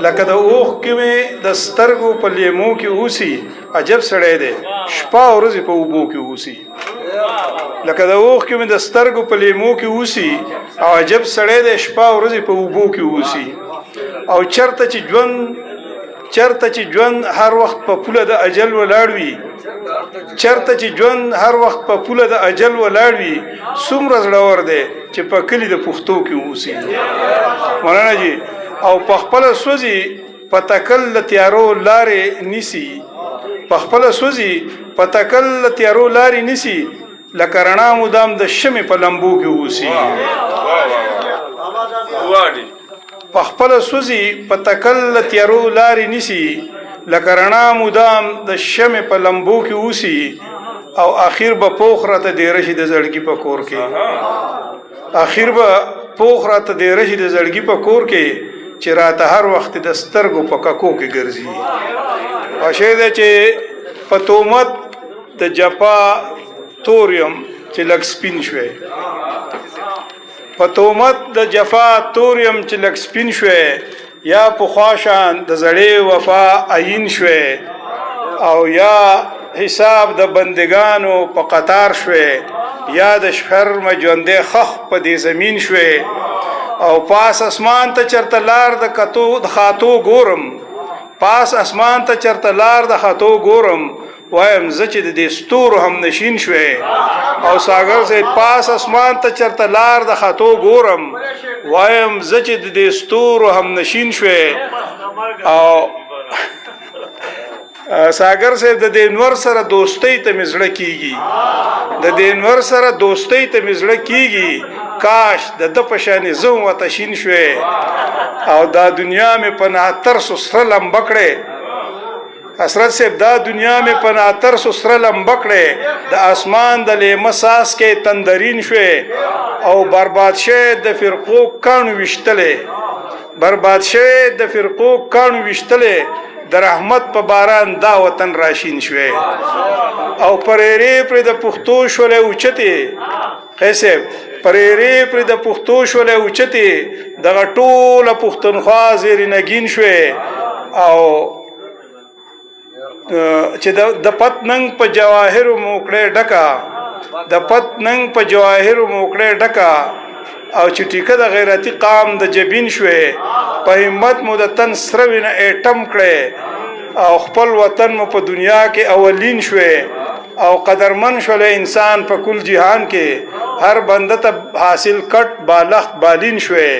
لکه د اوښ کې مې د سترګو په لیمو کې اوسي عجب سړی دی شپه او ورځې په اوبو کې اوسي لکه د اوښ کې مې د سترګو په لیمو کې اوسي او عجب سړی دی شپه او ورځې په اوبو کې اوسي او چرته چې ژوند هر وخت په پوله د اجل ولاړ وي چرته چې ژوند هر وخت په پوله د اجل ولاړ وي څومره زړور دی چې په کلي د پښتو کې اوسي مولانا جي او په خپله سوځي په تکل د تیارو لارې نیسي په خپله سوځي په تکل د تیارو لارې نیسي لکه رڼا مدام د شمې په لمبو کې اوسي په خپله سوځي په تکل د تیارو لارې نیسي لکه رڼا مدام د شمې په لمبو کې اوسي او اخیر به پوخ راته ډېره شي د زړګي په کور کې اخیر به پوخ راته ډېره شي د زړګي په کور کې چې راته هر وخت د سترګو په ککو کې ګرځي واشه ده چې په تومت د جپا توریم چې لږ سپین شوی په تومت د جفا توریم چې لږ سپین شوی یا په خواشان د زړې وفا عین شوی او یا حساب د بندگانو په قطار شوی یا د شرم ژوندې خخ په دې زمین شوی او پاس اسمان ته چرته لار د خاتو ګورم پاس اسمان ته چرته لار د خاتو ګورم وایم زه چې د دې ستورو هم نشین شوی او ساګر سے پاس اسمان ته چرته لار د خاتو ګورم وایم زه چې د دې ستورو هم نشین شوی او ساګر سے د دې نور سره دوستۍ ته مزړه کیږي د دې نور سره دوستۍ ته مزړه کیږي کاش د پشانې زو وتشین شوی او دا دنیا مې په ناتر سره لمبکړې حسرت سے دا دنیا میں پناتر سسر لمبکڑے دا آسمان دا لیمه ساس کے تندرین شوے او برباد شوے دا فرقو کانو وشتلے برباد شوے دا فرقو کانو وشتلے دا رحمت پا باران دا وطن راشین شوے او پریری پر دا پختو شولے اوچتے ایسے پریری پر دا پختو شولے اوچتے دا غطول پختنخوا زیر نگین شوے او چې د پتننګ په جواهر موکړې ډکا د پتننګ په جواهر موکړې ډکا او چې ټیکه د غیرتی قام د جبین شوې په همت مو د تن سروینه اټم کړې او خپل وطن مو په دنیا کې اولین شوې او قدرمن شول انسان په کل جهان کې هر بنده ته حاصل کټ بالغ بالین شوې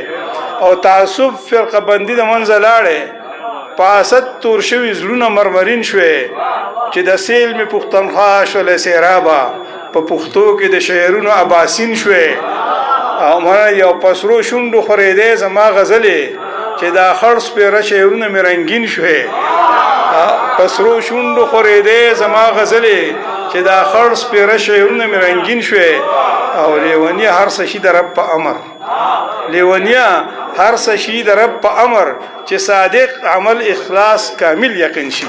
او تعصب فرقه بندي د منځلاړې پاست تور شوی زلونه مرمرین شوی چې د سیل می پختونخوا شولې سیرابا په پښتو کې د شعرونو اباسین شوی او مړه یو پسرو شوندو خریدې زما غزلې چې دا خړس پیره شعرونه می رنگین شوی پسرو شوندو خریدې زما غزلې چې دا خړس پیره شعرونه می رنگین شوی او لیونی هر څه شي د رب په امر لیونیا هر څه شي د رب په امر چې صادق عمل اخلاص کامل یقین شي